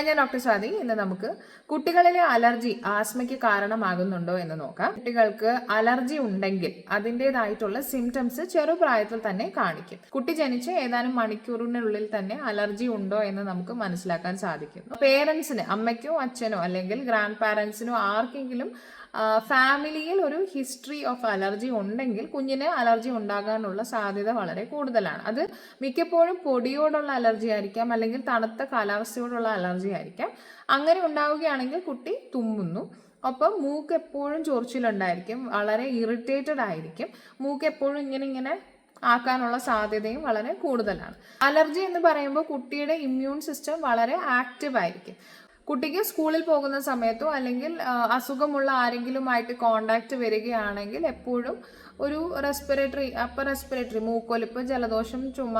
ഞാൻ ഡോക്ടർ സ്വാതി. ഇന്ന് നമുക്ക് കുട്ടികളിലെ അലർജി ആസ്മയ്ക്ക് കാരണമാകുന്നുണ്ടോ എന്ന് നോക്കാം. കുട്ടികൾക്ക് അലർജി ഉണ്ടെങ്കിൽ അതിൻ്റെതായിട്ടുള്ള സിംറ്റംസ് ചെറുപ്രായത്തിൽ തന്നെ കാണിക്കും. കുട്ടി ജനിച്ച് ഏതാനും മണിക്കൂറിനുള്ളിൽ തന്നെ അലർജി ഉണ്ടോ എന്ന് നമുക്ക് മനസ്സിലാക്കാൻ സാധിക്കും. പേരൻസിന്, അമ്മയ്ക്കോ അച്ഛനോ അല്ലെങ്കിൽ ഗ്രാൻഡ് പാരൻസിനോ ആർക്കെങ്കിലും ഫാമിലിയിൽ ഒരു ഹിസ്റ്ററി ഓഫ് അലർജി ഉണ്ടെങ്കിൽ കുഞ്ഞിന് അലർജി ഉണ്ടാകാനുള്ള സാധ്യത വളരെ കൂടുതലാണ്. അത് മിക്കപ്പോഴും പൊടിയോടുള്ള അലർജി ആയിരിക്കാം, അല്ലെങ്കിൽ തണുത്ത കാലാവസ്ഥയോടുള്ള അലർജി ആയിരിക്കാം. അങ്ങനെ ഉണ്ടാവുകയാണെങ്കിൽ കുട്ടി തുമ്മുന്നു, ഒപ്പം മൂക്ക് എപ്പോഴും ചൊറിച്ചിലുണ്ടായിരിക്കും, വളരെ ഇറിറ്റേറ്റഡ് ആയിരിക്കും, മൂക്ക് എപ്പോഴും ഇങ്ങനെ ആക്കാനുള്ള സാധ്യതയും വളരെ കൂടുതലാണ്. അലർജി എന്ന് പറയുമ്പോൾ കുട്ടിയുടെ ഇമ്മ്യൂൺ സിസ്റ്റം വളരെ ആക്റ്റീവ് ആയിരിക്കും. കുട്ടിക്ക് സ്കൂളിൽ പോകുന്ന സമയത്തോ അല്ലെങ്കിൽ അസുഖമുള്ള ആരെങ്കിലുമായിട്ട് കോണ്ടാക്ട് വരികയാണെങ്കിൽ എപ്പോഴും ഒരു അപ്പർ റെസ്പിറേറ്ററി മൂക്കൊലിപ്പ്, ജലദോഷം, ചുമ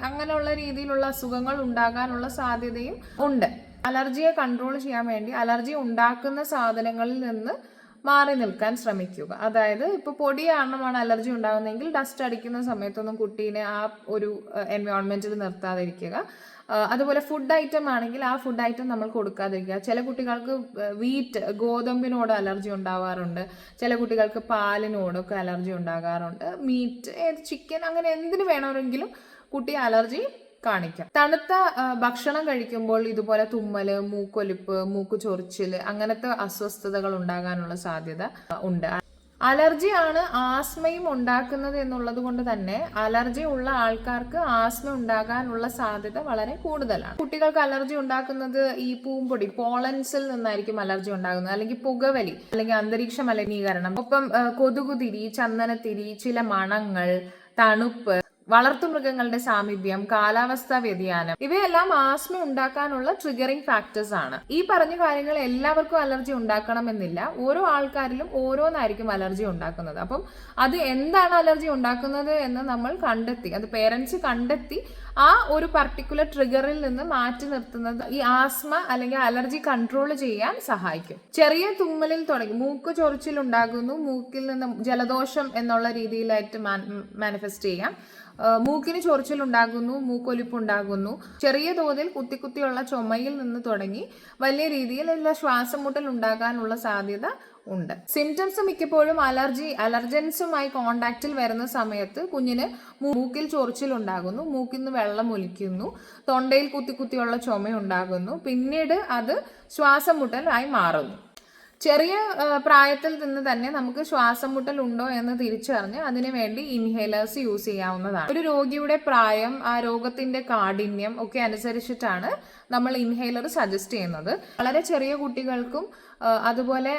അങ്ങനെയുള്ള രീതിയിലുള്ള അസുഖങ്ങൾ ഉണ്ടാകാനുള്ള സാധ്യതയും ഉണ്ട്. അലർജിയെ കൺട്രോൾ ചെയ്യാൻ വേണ്ടി അലർജി ഉണ്ടാക്കുന്ന സാധനങ്ങളിൽ നിന്ന് മാറി നിൽക്കാൻ ശ്രമിക്കുക. അതായത് ഇപ്പോൾ പൊടി കാരണമാണ് അലർജി ഉണ്ടാകുന്നതെങ്കിൽ ഡസ്റ്റ് അടിക്കുന്ന സമയത്തൊന്നും കുട്ടീനെ ആ ഒരു എൻവയോൺമെന്റിൽ നിർത്താതിരിക്കുക. അതുപോലെ ഫുഡ് ഐറ്റം ആണെങ്കിൽ ആ ഫുഡ് ഐറ്റം നമ്മൾ കൊടുക്കാതിരിക്കുക. ചില കുട്ടികൾക്ക് ഗോതമ്പിനോട് അലർജി ഉണ്ടാവാറുണ്ട്, ചില കുട്ടികൾക്ക് പാലിനോടൊക്കെ അലർജി ഉണ്ടാകാറുണ്ട്. മീറ്റ്, ചിക്കൻ, അങ്ങനെ എന്തിനു വേണമെങ്കിലും കുട്ടി അലർജി കാണിക്കാം. തണുത്ത ഭക്ഷണം കഴിക്കുമ്പോൾ ഇതുപോലെ തുമ്മല്, മൂക്കൊലിപ്പ്, മൂക്ക് ചൊറിച്ചില്, അങ്ങനത്തെ അസ്വസ്ഥതകൾ ഉണ്ടാകാനുള്ള സാധ്യത ഉണ്ട്. അലർജിയാണ് ആസ്മയും ഉണ്ടാക്കുന്നത് എന്നുള്ളത് കൊണ്ട് തന്നെ അലർജി ഉള്ള ആൾക്കാർക്ക് ആസ്മ ഉണ്ടാകാനുള്ള സാധ്യത വളരെ കൂടുതലാണ്. കുട്ടികൾക്ക് അലർജി ഉണ്ടാക്കുന്നത് ഈ പൂമ്പൊടി, പോളൻസിൽ നിന്നായിരിക്കും അലർജി ഉണ്ടാകുന്നത്, അല്ലെങ്കിൽ പുകവലി, അല്ലെങ്കിൽ അന്തരീക്ഷ മലിനീകരണം, ഒപ്പം കൊതുകുതിരി, ചന്ദനത്തിരി, ചില മണങ്ങൾ, തണുപ്പ്, വളർത്തുമൃഗങ്ങളുടെ സാമീപ്യം, കാലാവസ്ഥാ വ്യതിയാനം, ഇവയെല്ലാം ആസ്മ ഉണ്ടാക്കാനുള്ള ട്രിഗറിംഗ് ഫാക്ടേഴ്സ് ആണ്. ഈ പറഞ്ഞ കാര്യങ്ങൾ എല്ലാവർക്കും അലർജി ഉണ്ടാക്കണമെന്നില്ല. ഓരോ ആൾക്കാരിലും ഓരോന്നായിരിക്കും അലർജി ഉണ്ടാക്കുന്നത്. അപ്പം അത് എന്താണ് അലർജി ഉണ്ടാക്കുന്നത് എന്ന് നമ്മൾ കണ്ടെത്തി, അത് പേരൻസ് കണ്ടെത്തി ആ ഒരു പർട്ടിക്കുലർ ട്രിഗറിൽ നിന്ന് മാറ്റി നിർത്തുന്നത് ഈ ആസ്മ അല്ലെങ്കിൽ അലർജി കൺട്രോൾ ചെയ്യാൻ സഹായിക്കും. ചെറിയ തുമ്മലിൽ തുടങ്ങി മൂക്ക് ചൊറിച്ചിൽ ഉണ്ടാകുന്നു, മൂക്കിൽ നിന്ന് ജലദോഷം എന്നുള്ള രീതിയിലായിട്ട് മാനിഫെസ്റ്റ് ചെയ്യാം. മൂക്കിന് ചൊറിച്ചിൽ ഉണ്ടാകുന്നു, മൂക്കൊലിപ്പ് ഉണ്ടാകുന്നു, ചെറിയ തോതിൽ കുത്തിയുള്ള ചുമയിൽ നിന്ന് തുടങ്ങി വലിയ രീതിയിലുള്ള ശ്വാസം മുട്ടൽ ഉണ്ടാകാനുള്ള സാധ്യത ഉണ്ട്. സിംറ്റംസ് മിക്കപ്പോഴും അലർജൻസുമായി കോണ്ടാക്റ്റിൽ വരുന്ന സമയത്ത് കുഞ്ഞിന് മൂക്കിൽ ചൊറിച്ചിൽ ഉണ്ടാകുന്നു, മൂക്കിൽ നിന്ന് വെള്ളം ഒലിക്കുന്നു, തൊണ്ടയിൽ കുത്തിയുള്ള ചുമ ഉണ്ടാകുന്നു, പിന്നീട് അത് ശ്വാസം മുട്ടലായി മാറുന്നു. ചെറിയ പ്രായത്തിൽ നിന്ന് തന്നെ നമുക്ക് ശ്വാസം മുട്ടൽ ഉണ്ടോ എന്ന് തിരിച്ചറിഞ്ഞ് അതിനു വേണ്ടി ഇൻഹേലേഴ്സ് യൂസ് ചെയ്യാവുന്നതാണ്. ഒരു രോഗിയുടെ പ്രായം, ആ രോഗത്തിന്റെ കാഠിന്യം ഒക്കെ അനുസരിച്ചിട്ടാണ് നമ്മൾ ഇൻഹേലർ സജസ്റ്റ് ചെയ്യുന്നത്. വളരെ ചെറിയ കുട്ടികൾക്കും അതുപോലെ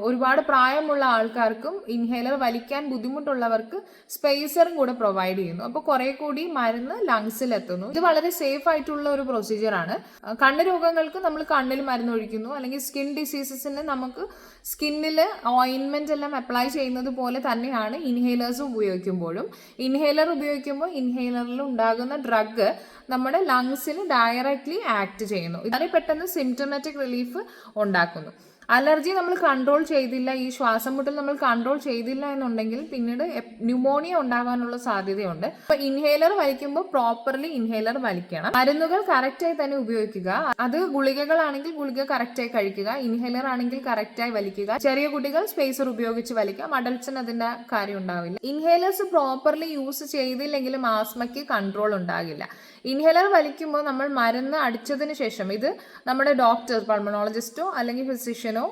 ഒരുപാട് പ്രായമുള്ള ആൾക്കാർക്കും ഇൻഹേലർ വലിക്കാൻ ബുദ്ധിമുട്ടുള്ളവർക്ക് സ്പേസറും കൂടെ പ്രൊവൈഡ് ചെയ്യുന്നു. അപ്പോൾ കുറെ കൂടി മരുന്ന് ലങ്സിൽ എത്തുന്നു. ഇത് വളരെ സേഫ് ആയിട്ടുള്ള ഒരു പ്രൊസീജിയർ ആണ്. കണ്ണ് രോഗങ്ങൾക്ക് നമ്മൾ കണ്ണിൽ മരുന്ന് ഒഴിക്കുന്നു, അല്ലെങ്കിൽ സ്കിൻ ഡിസീസസിന് നമുക്ക് സ്കിന്നിൽ ഓയിൻമെന്റ് എല്ലാം അപ്ലൈ ചെയ്യുന്നത് പോലെ തന്നെയാണ് ഇൻഹേലേഴ്സ് ഉപയോഗിക്കുമ്പോഴും. ഇൻഹേലർ ഉപയോഗിക്കുമ്പോൾ ഇൻഹേലറിൽ ഉണ്ടാകുന്ന ഡ്രഗ് നമ്മുടെ ലങ്സിൽ ഡയറക്ട്ലി ആക്ട് ചെയ്യുന്നു. വളരെ പെട്ടെന്ന് സിംറ്റമാറ്റിക് റിലീഫ് ഉണ്ടാക്കുന്നു. അലർജി നമ്മൾ കൺട്രോൾ ചെയ്തില്ല, ഈ ശ്വാസം മുട്ടൽ നമ്മൾ കൺട്രോൾ ചെയ്തില്ല എന്നുണ്ടെങ്കിൽ പിന്നീട് ന്യൂമോണിയ ഉണ്ടാകാനുള്ള സാധ്യതയുണ്ട്. അപ്പൊ ഇൻഹേലർ വലിക്കുമ്പോൾ പ്രോപ്പർലി ഇൻഹേലർ വലിക്കണം. മരുന്നുകൾ കറക്റ്റായി തന്നെ ഉപയോഗിക്കുക. അത് ഗുളികകളാണെങ്കിൽ ഗുളിക കറക്റ്റായി കഴിക്കുക, ഇൻഹേലർ ആണെങ്കിൽ കറക്റ്റായി വലിക്കുക. ചെറിയ കുട്ടികൾ സ്പേസർ ഉപയോഗിച്ച് വലിക്കാം, അഡൽട്സിന് അതിന്റെ കാര്യം ഉണ്ടാവില്ല. ഇൻഹേലേഴ്സ് പ്രോപ്പർലി യൂസ് ചെയ്തില്ലെങ്കിലും ആസ്മയ്ക്ക് കൺട്രോൾ ഉണ്ടാകില്ല. ഇൻഹേലർ വലിക്കുമ്പോൾ നമ്മൾ മരുന്ന് അടിച്ചതിന് ശേഷം ഇത് നമ്മുടെ ഡോക്ടർ, പൾമണോളജിസ്റ്റോ അല്ലെങ്കിൽ ഫിസിഷ്യനോ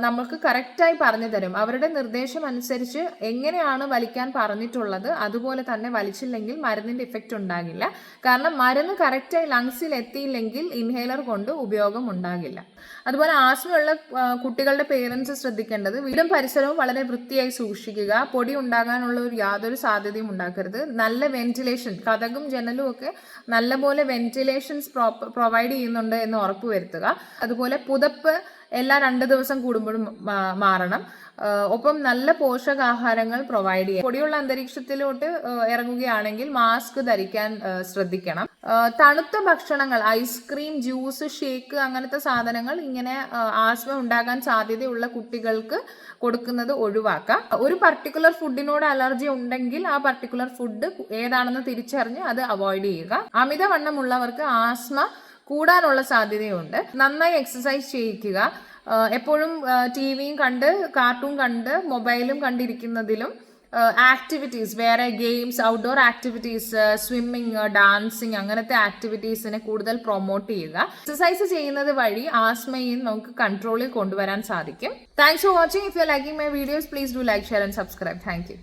നമുക്ക് കറക്റ്റായി പറഞ്ഞു തരും. അവരുടെ നിർദ്ദേശം അനുസരിച്ച് എങ്ങനെയാണ് വലിക്കാൻ പറഞ്ഞിട്ടുള്ളത് അതുപോലെ തന്നെ വലിച്ചില്ലെങ്കിൽ മരുന്നിന്റെ ഇഫക്റ്റ് ഉണ്ടാകില്ല. കാരണം മരുന്ന് കറക്റ്റായി ലങ്സിൽ എത്തിയില്ലെങ്കിൽ ഇൻഹേലർ കൊണ്ട് ഉപയോഗം ഉണ്ടാകില്ല. അതുപോലെ ആസ്മയുള്ള കുട്ടികളുടെ പേരൻസ് ശ്രദ്ധിക്കേണ്ടത് വീടും പരിസരവും വളരെ വൃത്തിയായി സൂക്ഷിക്കുക. പൊടി ഉണ്ടാകാനുള്ള യാതൊരു സാധ്യതയും ഉണ്ടാക്കരുത്. നല്ല വെന്റിലേഷൻ, കതകും ജനലും ഒക്കെ നല്ലപോലെ വെന്റിലേഷൻസ് പ്രൊവൈഡ് ചെയ്യുന്നുണ്ട് എന്ന് ഉറപ്പുവരുത്തുക. അതുപോലെ പുതപ്പ് എല്ലാ 2 ദിവസം കൂടുമ്പോഴും മാറണം. ഒപ്പം നല്ല പോഷകാഹാരങ്ങൾ പ്രൊവൈഡ് ചെയ്യാം. പൊടിയുള്ള അന്തരീക്ഷത്തിലോട്ട് ഇറങ്ങുകയാണെങ്കിൽ മാസ്ക് ധരിക്കാൻ ശ്രദ്ധിക്കണം. തണുത്ത ഭക്ഷണങ്ങൾ, ഐസ്ക്രീം, ജ്യൂസ്, ഷേക്ക്, അങ്ങനത്തെ സാധനങ്ങൾ ഇങ്ങനെ ആസ്മ ഉണ്ടാകാൻ സാധ്യതയുള്ള കുട്ടികൾക്ക് കൊടുക്കുന്നത് ഒഴിവാക്കാം. ഒരു പർട്ടിക്കുലർ ഫുഡിനോട് അലർജി ഉണ്ടെങ്കിൽ ആ പർട്ടിക്കുലർ ഫുഡ് ഏതാണെന്ന് തിരിച്ചറിഞ്ഞ് അത് അവോയ്ഡ് ചെയ്യുക. അമിതവണ്ണമുള്ളവർക്ക് ആസ്മ കൂടാനുള്ള സാധ്യതയുണ്ട്. നന്നായി എക്സസൈസ് ചെയ്യിക്കുക. എപ്പോഴും ടിവിയും കണ്ട് കാർട്ടൂൺ കണ്ട് മൊബൈലും കണ്ടിരിക്കുന്നതിലും ആക്ടിവിറ്റീസ്, വേറെ games, outdoor activities, swimming, dancing, അങ്ങനത്തെ ആക്ടിവിറ്റീസിനെ കൂടുതൽ പ്രൊമോട്ട് ചെയ്യുക. എക്സസൈസ് ചെയ്യുന്നത് വഴി ആസ്മയും നമുക്ക് കൺട്രോളിൽ കൊണ്ടുവരാൻ സാധിക്കും. Thanks for watching. If you are liking my videos, please do like, share and subscribe. Thank you.